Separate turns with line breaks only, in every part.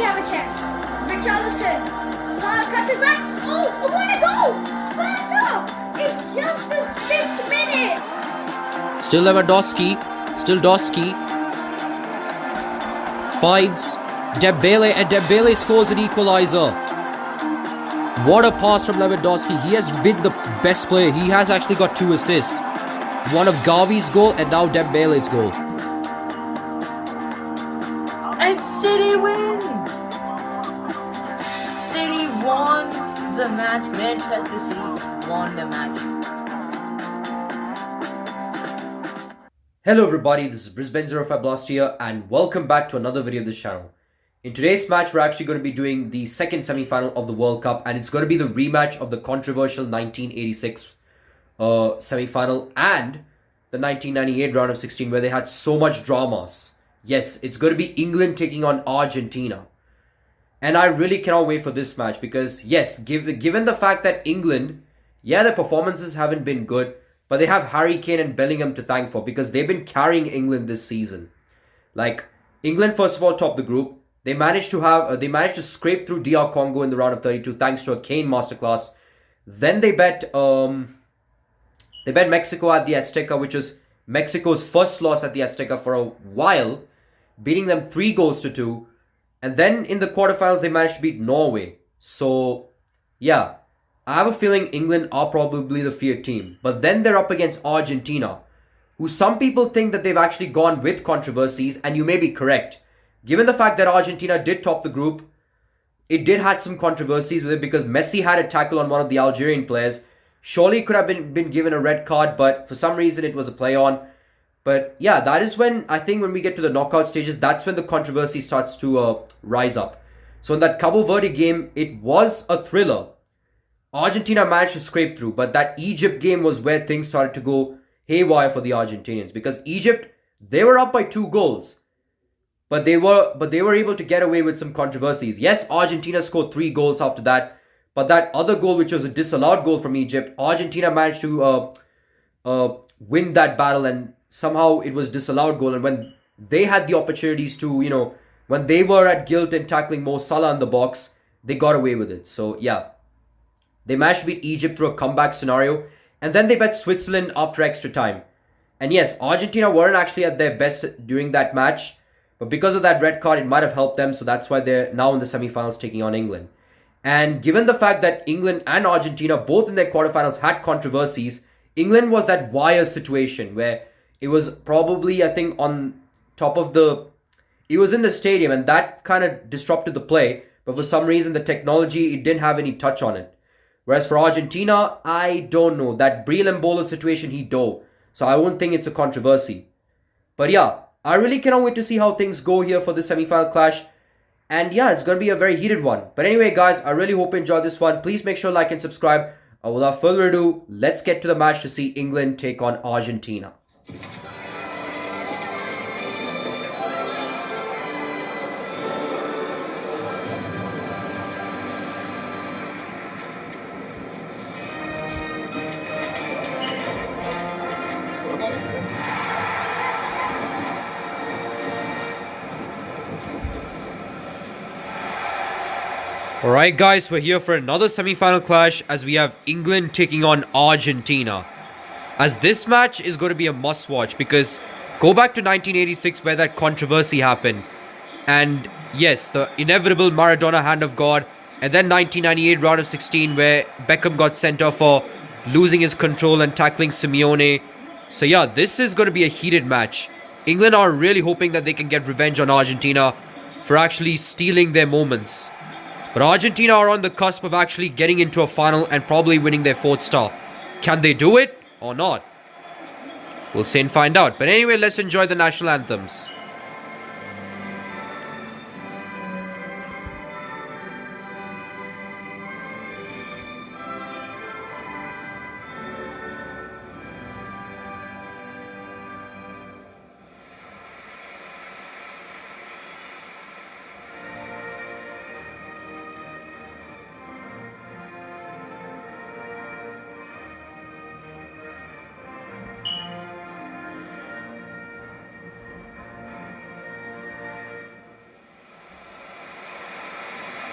have a chance. Richarlison. Cuts it back. Oh, what a goal! First up! It's just the 5th minute.
Still Lewandowski. Still Doski. Finds Dembele, and Dembele scores an equaliser. What a pass from Lewandowski. He has been the best player. He has actually got 2 assists. One of Gavi's goal and now Dembele's goal.
And City wins! City won the match. Manchester City won the match.
Hello everybody, this is Brisbane 05 Blast here and welcome back to another video of this channel. In today's match, we're actually going to be doing the second semi-final of the World Cup, and it's going to be the rematch of the controversial 1986 semi-final and the 1998 round of 16 where they had so much dramas. Yes, it's going to be England taking on Argentina. And I really cannot wait for this match because, yes, given the fact that England, yeah, their performances haven't been good, but they have Harry Kane and Bellingham to thank for because they've been carrying England this season. Like, England, first of all, topped the group. They managed to scrape through DR Congo in the round of 32 thanks to a Kane masterclass. Then they bet Mexico at the Azteca, which was Mexico's first loss at the Azteca for a while, beating them 3-2. And then in the quarterfinals, they managed to beat Norway. So, yeah, I have a feeling England are probably the feared team. But then they're up against Argentina, who some people think that they've actually gone with controversies, and you may be correct. Given the fact that Argentina did top the group, it did have some controversies with it because Messi had a tackle on one of the Algerian players. Surely it could have been given a red card, but for some reason it was a play on. But yeah, that is when, I think when we get to the knockout stages, that's when the controversy starts to rise up. So in that Cabo Verde game, it was a thriller. Argentina managed to scrape through, but that Egypt game was where things started to go haywire for the Argentinians because Egypt, they were up by 2 goals. But they were able to get away with some controversies. Yes, Argentina scored 3 goals after that. But that other goal, which was a disallowed goal from Egypt, Argentina managed to win that battle, and somehow it was disallowed goal. And when they had the opportunities to, when they were at guilt in tackling Mo Salah in the box, they got away with it. So yeah, they managed to beat Egypt through a comeback scenario. And then they bet Switzerland after extra time. And yes, Argentina weren't actually at their best during that match. But because of that red card, it might have helped them. So that's why they're now in the semi-finals taking on England. And given the fact that England and Argentina, both in their quarterfinals, had controversies, England was that wire situation where it was probably, I think, on top of it was in the stadium, and that kind of disrupted the play. But for some reason, the technology, it didn't have any touch on it. Whereas for Argentina, I don't know. That Briel Embolo situation, he dove. So I won't think it's a controversy. But yeah, I really cannot wait to see how things go here for the semi-final clash. And yeah, it's going to be a very heated one. But anyway, guys, I really hope you enjoyed this one. Please make sure to like and subscribe. Without further ado, let's get to the match to see England take on Argentina. Alright guys, we're here for another semi-final clash as we have England taking on Argentina. As this match is going to be a must-watch because go back to 1986 where that controversy happened. And yes, the inevitable Maradona hand of God. And then 1998 round of 16 where Beckham got sent off for losing his control and tackling Simeone. So yeah, this is going to be a heated match. England are really hoping that they can get revenge on Argentina for actually stealing their moments. But Argentina are on the cusp of actually getting into a final and probably winning their 4th star. Can they do it or not? We'll soon find out. But anyway, let's enjoy the national anthems.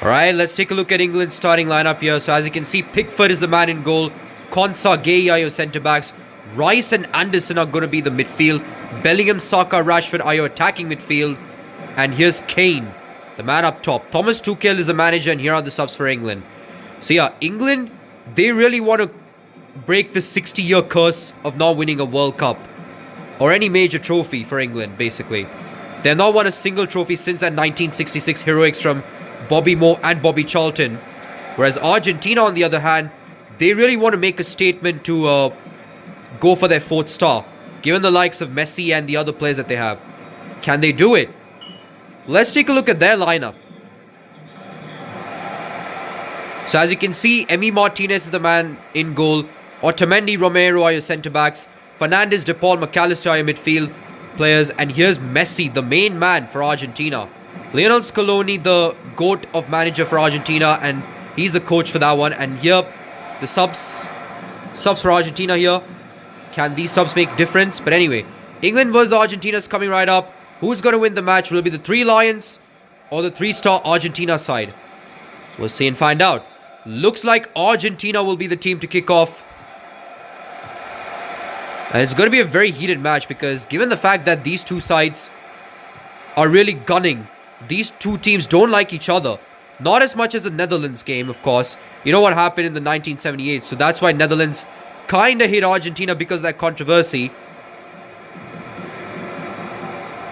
Alright, let's take a look at England's starting lineup here. So as you can see, Pickford is the man in goal. Konsa, Gay are your centre-backs. Rice and Anderson are going to be the midfield. Bellingham, Saka, Rashford are your attacking midfield. And here's Kane, the man up top. Thomas Tuchel is the manager, and here are the subs for England. So yeah, England, they really want to break the 60-year curse of not winning a World Cup. Or any major trophy for England, basically. They've not won a single trophy since that 1966 heroics from Bobby Moore and Bobby Charlton. Whereas Argentina, on the other hand, they really want to make a statement to go for their 4th star, given the likes of Messi and the other players that they have. Can they do it? Let's take a look at their lineup. So as you can see, Emi Martinez is the man in goal. Otamendi, Romero are your centre-backs. Fernandes, De Paul, McAllister are your midfield players. And here's Messi, the main man for Argentina. Lionel Scaloni, the GOAT of manager for Argentina, and he's the coach for that one. And here, the subs for Argentina here. Can these subs make difference? But anyway, England versus Argentina is coming right up. Who's going to win the match? Will it be the 3 Lions or the 3-star Argentina side? We'll see and find out. Looks like Argentina will be the team to kick off. And it's going to be a very heated match because given the fact that these two sides are really gunning, these two teams don't like each other. Not as much as the Netherlands game, of course. You know what happened in the 1978, so that's why Netherlands kind of hate Argentina because of that controversy.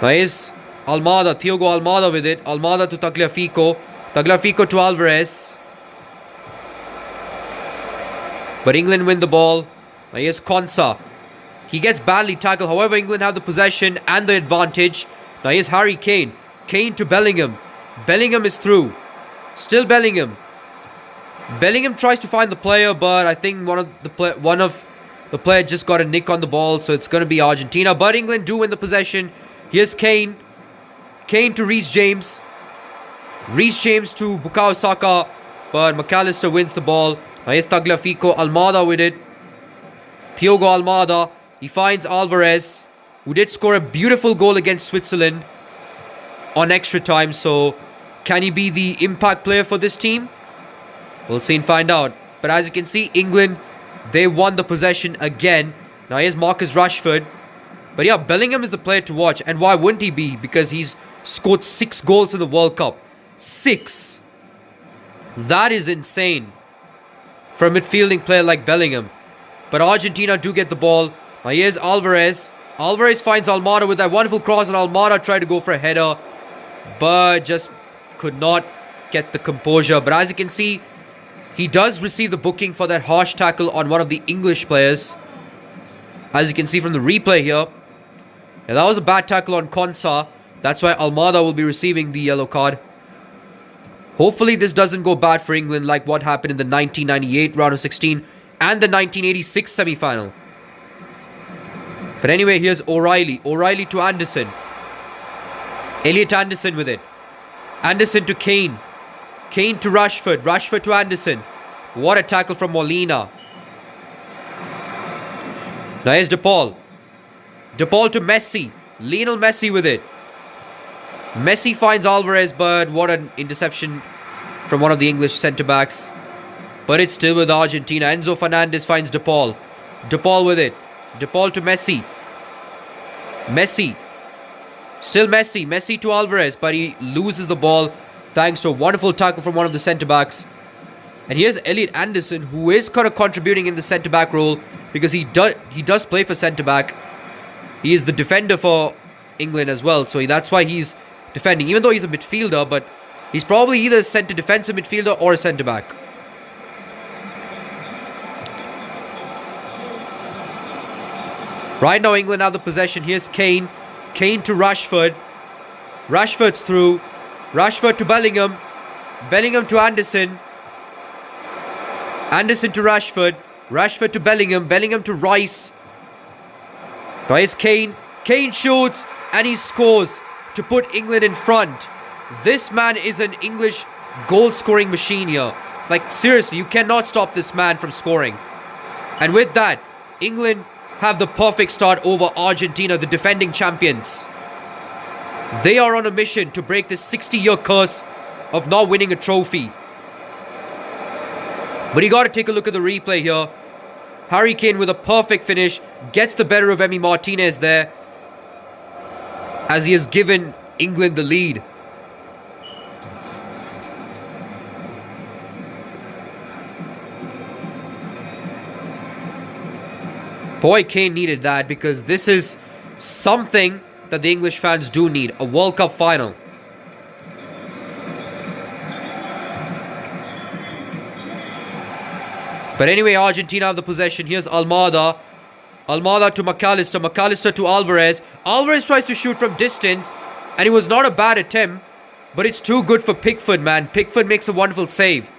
Now is Almada, Thiago Almada with it. Almada to Tagliafico. Tagliafico to Alvarez. But England win the ball. Now here's Konsa. He gets badly tackled. However, England have the possession and the advantage. Now here's Harry Kane. Kane to Bellingham. Bellingham is through. Still Bellingham. Bellingham tries to find the player, but I think one of the player just got a nick on the ball, so it's going to be Argentina. But England do win the possession. Here's Kane. Kane to Reece James. Reece James to Bukayo Saka, but McAllister wins the ball. Now here's Tagliafico. Almada with it. Thiago Almada. He finds Alvarez, who did score a beautiful goal against Switzerland on extra time. So, can he be the impact player for this team? We'll see and find out. But as you can see, England, they won the possession again. Now here's Marcus Rashford. But yeah, Bellingham is the player to watch. And why wouldn't he be? Because he's scored 6 goals in the World Cup. 6. That is insane for a midfielding player like Bellingham. But Argentina do get the ball. Now here's Alvarez. Alvarez finds Almada with that wonderful cross, and Almada tried to go for a header, but just could not get the composure. But as you can see, he does receive the booking for that harsh tackle on one of the English players. As you can see from the replay here. Yeah, that was a bad tackle on Konsa. That's why Almada will be receiving the yellow card. Hopefully this doesn't go bad for England like what happened in the 1998 round of 16 and the 1986 semi-final. But anyway, here's O'Reilly. O'Reilly to Anderson. Elliot Anderson with it. Anderson to Kane. Kane to Rashford. Rashford to Anderson. What a tackle from Molina. Now here's De Paul. De Paul to Messi. Lionel Messi with it. Messi finds Alvarez, but what an interception from one of the English centre-backs. But it's still with Argentina. Enzo Fernandez finds De Paul. De Paul with it. De Paul to Messi. Messi. Still Messi. Messi to Alvarez, but he loses the ball thanks to a wonderful tackle from one of the centre-backs. And here's Elliot Anderson, who is kind of contributing in the centre-back role because he does play for centre-back. He is the defender for England as well, so that's why he's defending, even though he's a midfielder, but he's probably either a defensive midfielder or a centre-back. Right now, England have the possession. Here's Kane. Kane to Rashford. Rashford's through. Rashford to Bellingham. Bellingham to Anderson. Anderson to Rashford. Rashford to Bellingham. Bellingham to Rice. Now here's Kane. Kane shoots and he scores to put England in front. This man is an English goal-scoring machine here. Like, seriously, you cannot stop this man from scoring. And with that, England have the perfect start over Argentina, the defending champions. They are on a mission to break this 60-year curse of not winning a trophy. But you got to take a look at the replay here. Harry Kane with a perfect finish gets the better of Emi Martinez there as he has given England the lead. Boy, Kane needed that, because this is something that the English fans do need. A World Cup final. But anyway, Argentina have the possession. Here's Almada. Almada to McAllister. McAllister to Alvarez. Alvarez tries to shoot from distance, and it was not a bad attempt, but it's too good for Pickford, man. Pickford makes a wonderful save.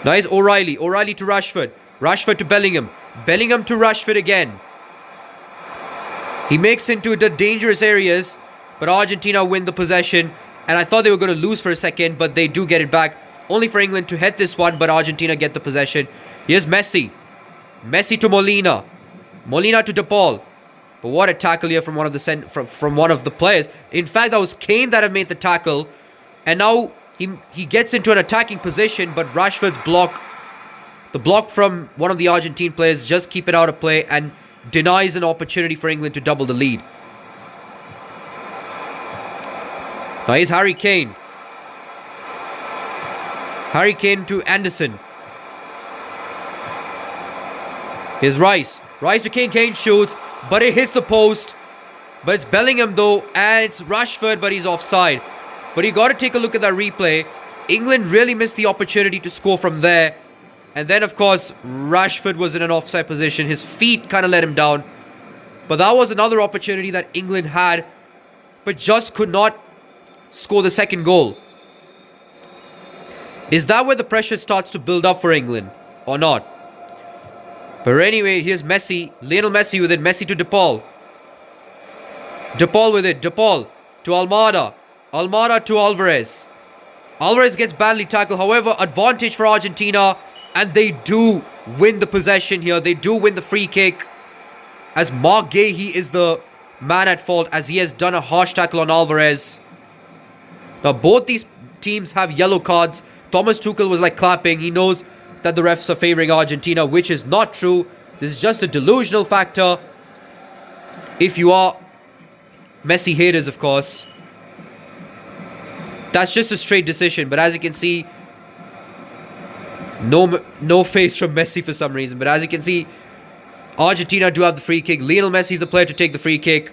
Nice O'Reilly. O'Reilly to Rashford. Rashford to Bellingham. Bellingham to Rashford again. He makes into the dangerous areas, but Argentina win the possession. And I thought they were going to lose for a second, but they do get it back. Only for England to head this one, but Argentina get the possession. Here's Messi. Messi to Molina. Molina to De Paul. But what a tackle here from one of the players. In fact, that was Kane that had made the tackle. And now he gets into an attacking position, but Rashford's block, the block from one of the Argentine players, just keep it out of play and denies an opportunity for England to double the lead. Now here's Harry Kane. Harry Kane to Anderson. Here's Rice. Rice to Kane. Kane shoots, but it hits the post. But it's Bellingham though, and it's Rashford, but he's offside. But you got to take a look at that replay. England really missed the opportunity to score from there. And then, of course, Rashford was in an offside position. His feet kind of let him down. But that was another opportunity that England had, but just could not score the second goal. Is that where the pressure starts to build up for England or not? But anyway, here's Messi. Lionel Messi with it. Messi to De Paul. De Paul with it. De Paul to Almada. Almada to Alvarez. Alvarez gets badly tackled. However, advantage for Argentina. And they do win the possession here. They do win the free kick. As Mark Gahey is the man at fault, as he has done a harsh tackle on Alvarez. Now, both these teams have yellow cards. Thomas Tuchel was like clapping. He knows that the refs are favoring Argentina, which is not true. This is just a delusional factor. If you are Messi haters, of course. That's just a straight decision. But as you can see, no face from Messi for some reason. But as you can see, Argentina do have the free kick. Lionel Messi is the player to take the free kick.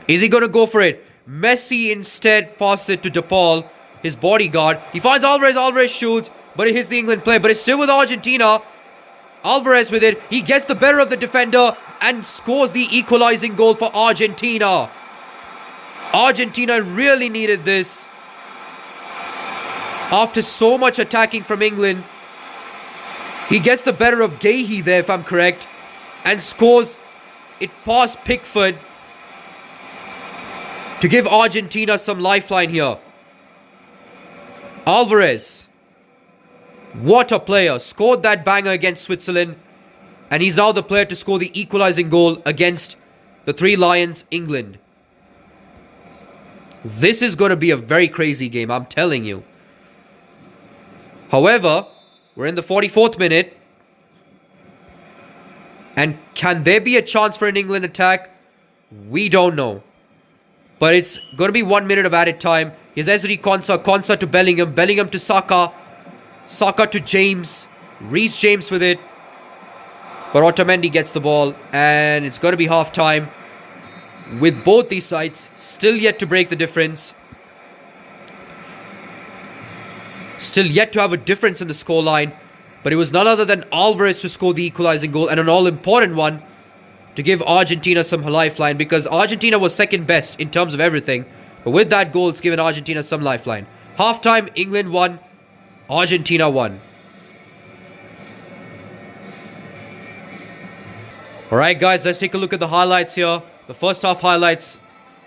Is he going to go for it? Messi instead passes it to De Paul, his bodyguard. He finds Alvarez. Alvarez shoots, but it hits the England player. But it's still with Argentina. Alvarez with it. He gets the better of the defender and scores the equalizing goal for Argentina. Argentina really needed this. After so much attacking from England, he gets the better of Gahey there, if I'm correct, and scores it past Pickford to give Argentina some lifeline here. Alvarez, what a player, scored that banger against Switzerland, and he's now the player to score the equalizing goal against the Three Lions, England. This is going to be a very crazy game, I'm telling you. However, we're in the 44th minute. And can there be a chance for an England attack? We don't know. But it's going to be 1 minute of added time. Here's Ezri Konsa. Konsa to Bellingham. Bellingham to Saka. Saka to James. Reece James with it. But Otamendi gets the ball. And it's going to be half time. With both these sides still yet to break the difference. Still yet to have a difference in the scoreline. But it was none other than Alvarez to score the equalizing goal. And an all-important one to give Argentina some lifeline. Because Argentina was second best in terms of everything. But with that goal, it's given Argentina some lifeline. Halftime, England won. Argentina won. Alright guys, let's take a look at the highlights here. The first half highlights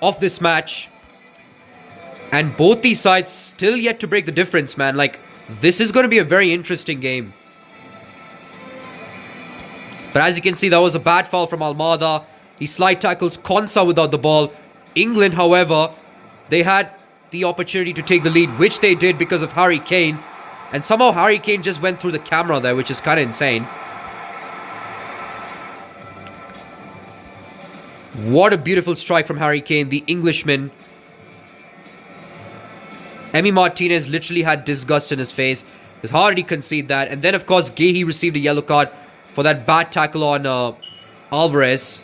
of this match. And both these sides still yet to break the difference, man. Like, this is going to be a very interesting game. But as you can see, that was a bad foul from Almada. He slide tackles Konsa without the ball. England, however, they had the opportunity to take the lead, which they did because of Harry Kane. And somehow Harry Kane just went through the camera there, which is kind of insane. What a beautiful strike from Harry Kane, the Englishman. Emi Martinez literally had disgust in his face. It's hard to concede that. And then, of course, Guehi received a yellow card for that bad tackle on Alvarez.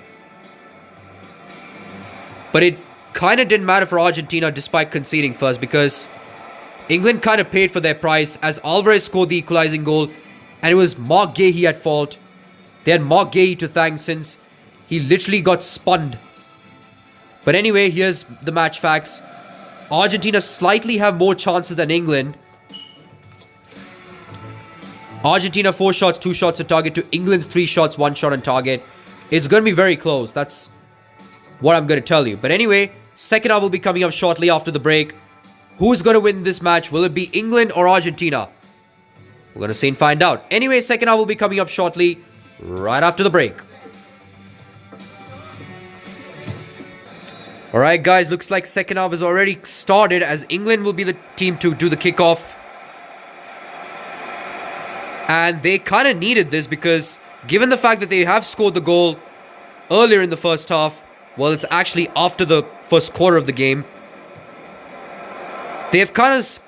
But it kind of didn't matter for Argentina despite conceding first, because England kind of paid for their price as Alvarez scored the equalizing goal. And it was Mark Guehi at fault. They had Mark Guehi to thank since he literally got spun. But anyway, here's the match facts. Argentina slightly have more chances than England. Argentina 4 shots, 2 shots on target to England's 3 shots, 1 shot on target. It's going to be very close. That's what I'm going to tell you. But anyway, second half will be coming up shortly after the break. Who's going to win this match? Will it be England or Argentina? We're going to see and find out. Anyway, second half will be coming up shortly, right after the break. Alright guys, looks like second half has already started as England will be the team to do the kickoff. And they kind of needed this because given the fact that they have scored the goal earlier in the first half, well, it's actually after the first quarter of the game, they've kind of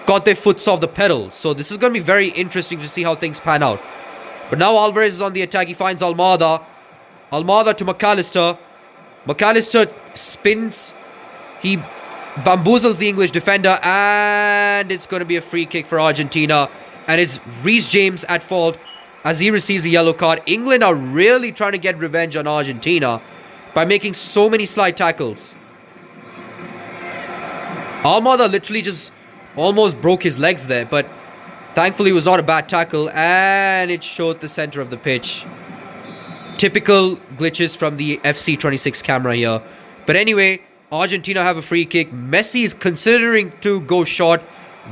got their foots off the pedal. So this is going to be very interesting to see how things pan out. But now Alvarez is on the attack. He finds Almada. Almada to McAllister. McAllister spins. He bamboozles the English defender. And it's going to be a free kick for Argentina. And it's Reece James at fault as he receives a yellow card. England are really trying to get revenge on Argentina by making so many slide tackles. Almada literally just almost broke his legs there, but thankfully it was not a bad tackle, and it showed the center of the pitch. Typical glitches from the FC26 camera here. But anyway, Argentina have a free kick. Messi is considering to go short,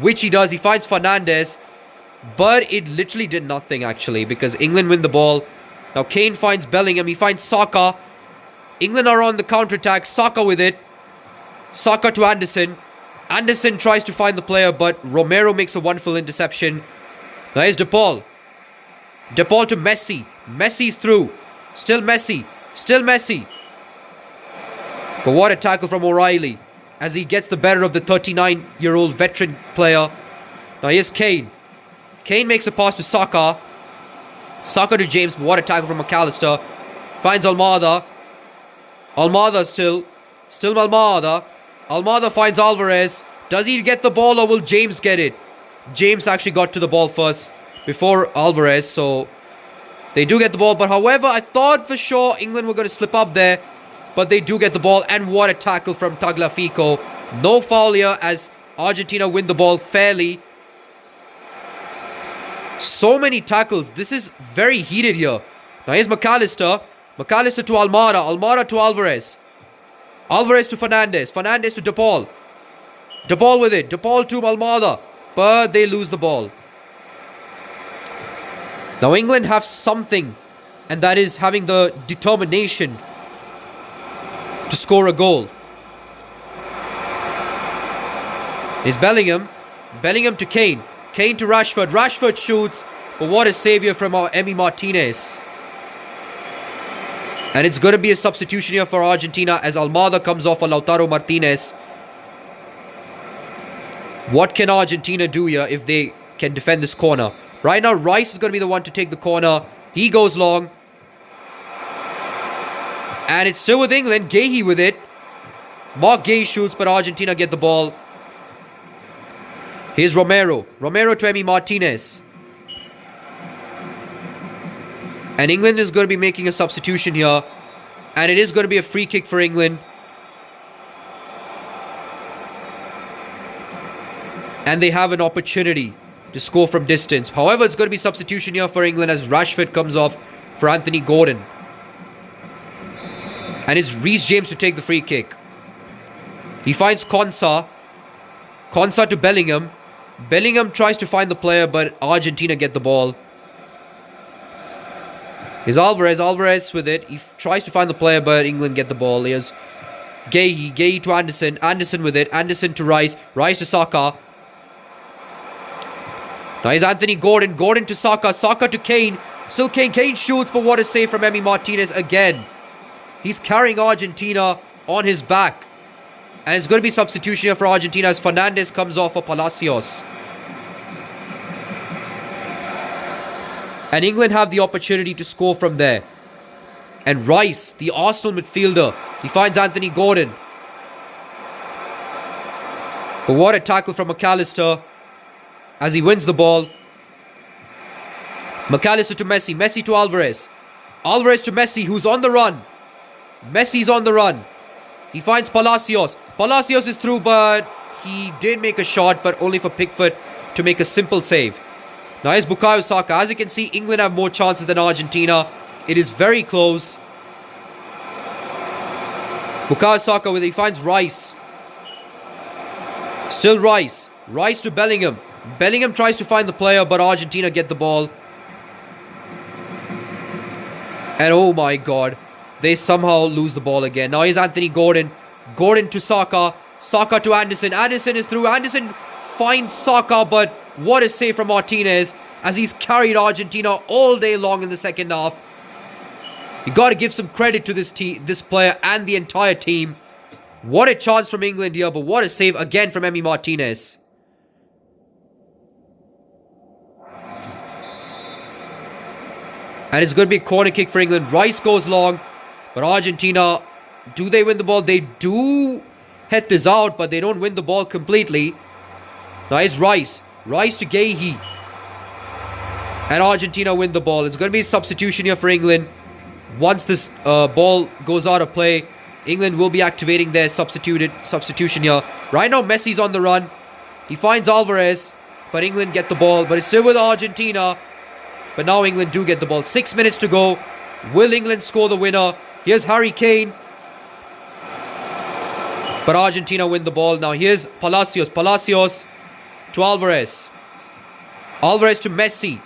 which he does. He finds Fernandes, but it literally did nothing actually because England win the ball. Now Kane finds Bellingham. He finds Saka. England are on the counter-attack. Saka with it. Saka to Anderson. Anderson tries to find the player, but Romero makes a wonderful interception. Now here's De Paul. De Paul to Messi. Messi's through. Still Messi. Still Messi. But what a tackle from O'Reilly as he gets the better of the 39-year-old veteran player. Now here's Kane. Kane makes a pass to Saka. Saka to James. But what a tackle from McAllister. Finds Almada. Almada still. Still Almada. Almada finds Alvarez. Does he get the ball or will James get it? James actually got to the ball first before Alvarez. So they do get the ball. But however, I thought for sure England were going to slip up there. But they do get the ball. And what a tackle from Tagliafico. No foul here as Argentina win the ball fairly. So many tackles. This is very heated here. Now here's McAllister. McAllister to Almada. Almada to Alvarez. Alvarez to Fernandes. Fernandes to De Paul. De Paul with it. De Paul to Almada. But they lose the ball. Now England have something. And that is having the determination to score a goal. Is Bellingham. Bellingham to Kane. Kane to Rashford. Rashford shoots. But what a savior from our Emi Martinez. And it's going to be a substitution here for Argentina as Almada comes off for Lautaro Martinez. What can Argentina do here if they can defend this corner? Right now, Rice is going to be the one to take the corner. He goes long. And it's still with England. Guehi with it. Mark Guehi shoots, but Argentina get the ball. Here's Romero. Romero to Emi Martinez. And England is going to be making a substitution here. And it is going to be a free kick for England. And they have an opportunity to score from distance. However, it's going to be substitution here for England as Rashford comes off for Anthony Gordon. And it's Reece James to take the free kick. He finds Konsa. Konsa to Bellingham. Bellingham tries to find the player, but Argentina get the ball. Here's Alvarez. Alvarez with it. He tries to find the player, but England get the ball. Here's Gay to Anderson. Anderson with it. Anderson to Rice. Rice to Saka. Now here's Anthony Gordon. Gordon to Saka. Saka to Kane. Still Kane. Kane shoots, but what a save from Emi Martinez again. He's carrying Argentina on his back. And it's going to be substitution here for Argentina as Fernandes comes off for Palacios. And England have the opportunity to score from there. And Rice, the Arsenal midfielder, he finds Anthony Gordon. But what a tackle from McAllister as he wins the ball. McAllister to Messi. Messi to Alvarez. Alvarez to Messi, who's on the run. Messi's on the run. He finds Palacios. Palacios is through, but he did make a shot, but only for Pickford to make a simple save. Now here's Bukayo Saka. As you can see, England have more chances than Argentina. It is very close. Bukayo Saka with it. He finds Rice. Still Rice. Rice to Bellingham. Bellingham tries to find the player, but Argentina get the ball. And oh my god, they somehow lose the ball again. Now here's Anthony Gordon. Gordon to Saka. Saka to Anderson. Anderson is through. Anderson finds Saka, but what a save from Martinez as he's carried Argentina all day long in the second half. You got to give some credit to this player and the entire team. What a chance from England here, but what a save again from Emi Martinez. And it's going to be a corner kick for England. Rice goes long, but Argentina, do they win the ball? They do head this out, but they don't win the ball completely. Now it's Rice. Rice to Gahey. And Argentina win the ball. It's going to be a substitution here for England. Once this ball goes out of play, England will be activating their substitution here. Right now, Messi's on the run. He finds Alvarez, but England get the ball. But it's still with Argentina. But now England do get the ball. 6 minutes to go. Will England score the winner? Here's Harry Kane. But Argentina win the ball. Now here's Palacios. Palacios to Alvarez. Alvarez to Messi.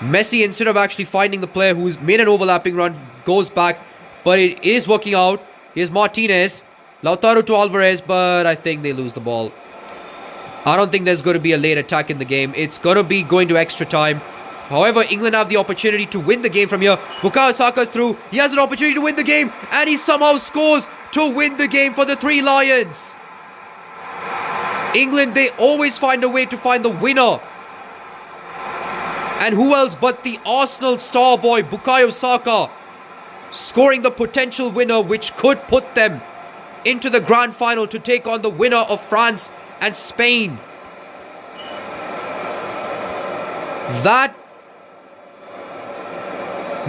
Messi, instead of actually finding the player who's made an overlapping run, goes back. But it is working out. Here's Martinez. Lautaro to Alvarez, but I think they lose the ball. I don't think there's going to be a late attack in the game. It's going to be going to extra time. However, England have the opportunity to win the game from here. Bukayo Saka's through. He has an opportunity to win the game. And he somehow scores to win the game for the Three Lions. England, they always find a way to find the winner. And who else but the Arsenal star boy, Bukayo Saka, scoring the potential winner which could put them into the grand final to take on the winner of France and Spain. That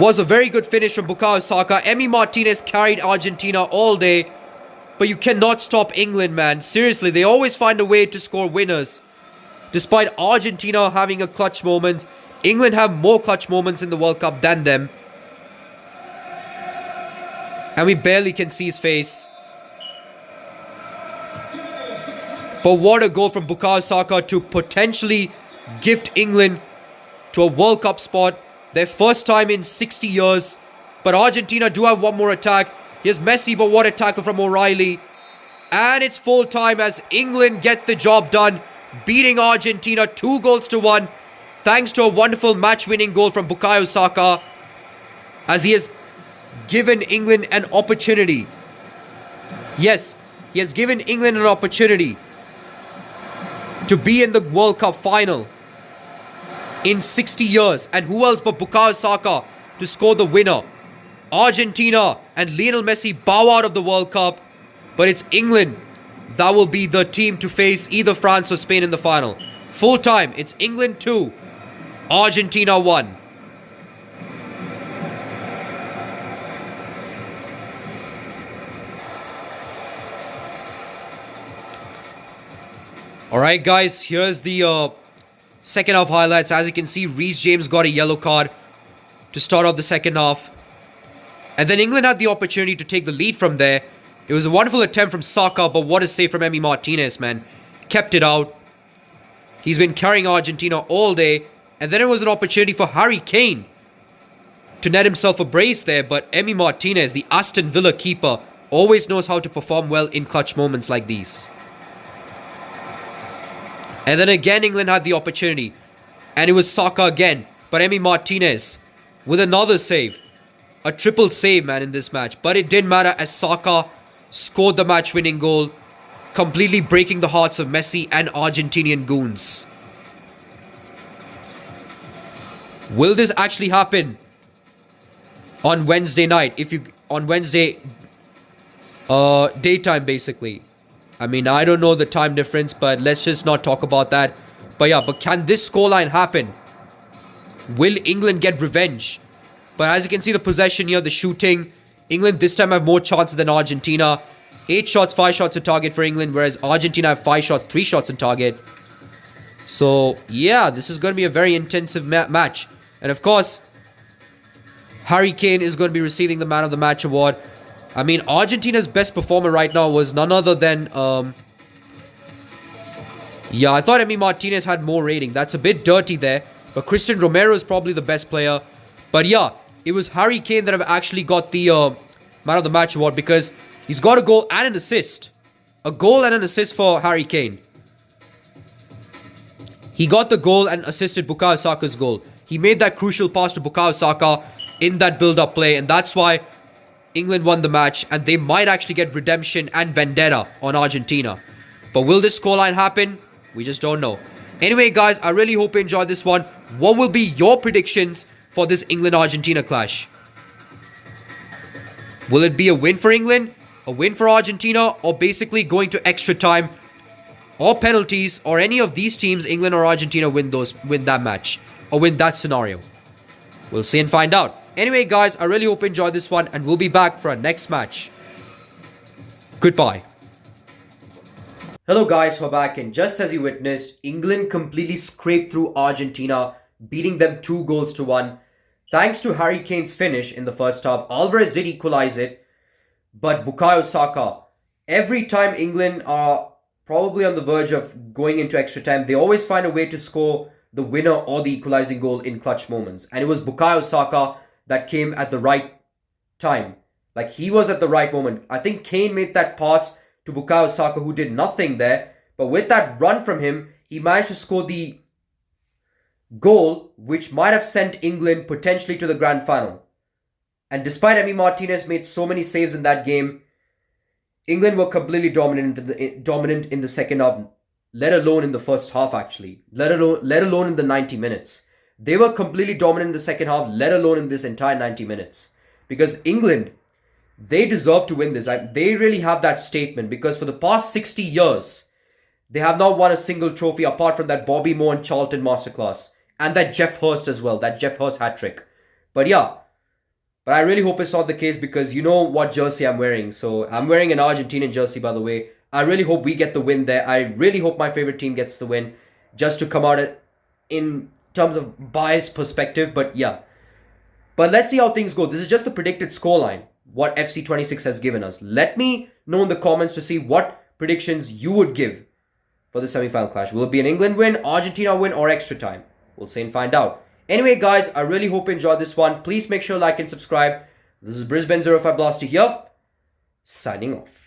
was a very good finish from Bukayo Saka. Emi Martinez carried Argentina all day. But you cannot stop England, man. Seriously, they always find a way to score winners. Despite Argentina having a clutch moments, England have more clutch moments in the World Cup than them. And we barely can see his face. But what a goal from Bukayo Saka to potentially gift England to a World Cup spot. Their first time in 60 years. But Argentina do have one more attack. Here's Messi, but what a tackle from O'Reilly. And it's full time as England get the job done, beating Argentina 2-1, thanks to a wonderful match-winning goal from Bukayo Saka, as he has given England an opportunity. Yes, he has given England an opportunity to be in the World Cup final in 60 years. And who else but Bukayo Saka to score the winner? Argentina and Lionel Messi bow out of the World Cup, but it's England that will be the team to face either France or Spain in the final. Full time, it's England 2, Argentina 1. Alright guys, here's the second half highlights. As you can see, Reece James got a yellow card to start off the second half. And then England had the opportunity to take the lead from there. It was a wonderful attempt from Saka, but what a save from Emi Martinez, man. Kept it out. He's been carrying Argentina all day. And then it was an opportunity for Harry Kane to net himself a brace there. But Emi Martinez, the Aston Villa keeper, always knows how to perform well in clutch moments like these. And then again, England had the opportunity. And it was Saka again. But Emi Martinez with another save. A triple save, man, in this match. But it didn't matter as Saka scored the match-winning goal, completely breaking the hearts of Messi and Argentinian goons. Will this actually happen on Wednesday night? On Wednesday daytime, basically. I mean, I don't know the time difference, but let's just not talk about that. But yeah, but can this scoreline happen? Will England get revenge? But as you can see, the possession here, the shooting, England this time have more chances than Argentina. 8 shots, 5 shots on target for England, whereas Argentina have 5 shots, 3 shots on target. So, yeah, this is going to be a very intensive match. And of course, Harry Kane is going to be receiving the Man of the Match award. I mean, Argentina's best performer right now was none other than... yeah, I thought Emi Martinez had more rating. That's a bit dirty there. But Christian Romero is probably the best player. But yeah, it was Harry Kane that have actually got the Man of the Match award because he's got a goal and an assist. A goal and an assist for Harry Kane. He got the goal and assisted Bukayo Saka's goal. He made that crucial pass to Bukayo Saka in that build-up play. And that's why England won the match. And they might actually get redemption and vendetta on Argentina. But will this scoreline happen? We just don't know. Anyway, guys, I really hope you enjoyed this one. What will be your predictions for this England-Argentina clash? Will it be a win for England, a win for Argentina, or basically going to extra time or penalties, or any of these teams, England or Argentina, win that match or win that scenario? We'll see and find out. Anyway, guys, I really hope you enjoyed this one, and we'll be back for our next match. Goodbye. Hello guys, we're back, and just as you witnessed, England completely scraped through Argentina, beating them 2-1. Thanks to Harry Kane's finish in the first half. Alvarez did equalize it, but Bukayo Saka, every time England are probably on the verge of going into extra time, they always find a way to score the winner or the equalizing goal in clutch moments. And it was Bukayo Saka that came at the right time. Like, he was at the right moment. I think Kane made that pass to Bukayo Saka, who did nothing there. But with that run from him, he managed to score the goal, which might have sent England potentially to the grand final. And despite Emi Martinez made so many saves in that game, England were completely dominant in the second half, let alone in the first half, actually. Let alone in the 90 minutes. They were completely dominant in the second half, let alone in this entire 90 minutes. Because England, they deserve to win this. They really have that statement, because for the past 60 years, they have not won a single trophy apart from that Bobby Moore and Charlton masterclass. And that Jeff Hurst as well, that Jeff Hurst hat-trick. But yeah, but I really hope it's not the case, because you know what jersey I'm wearing. So I'm wearing an Argentinian jersey, by the way. I really hope we get the win there. I really hope my favorite team gets the win, just to come out in terms of bias perspective. But yeah, but let's see how things go. This is just the predicted scoreline, what FC26 has given us. Let me know in the comments to see what predictions you would give for the semi-final clash. Will it be an England win, Argentina win, or extra time? We'll see and find out. Anyway, guys, I really hope you enjoyed this one. Please make sure to like and subscribe. This is Brisbane 05 Blaster here, signing off.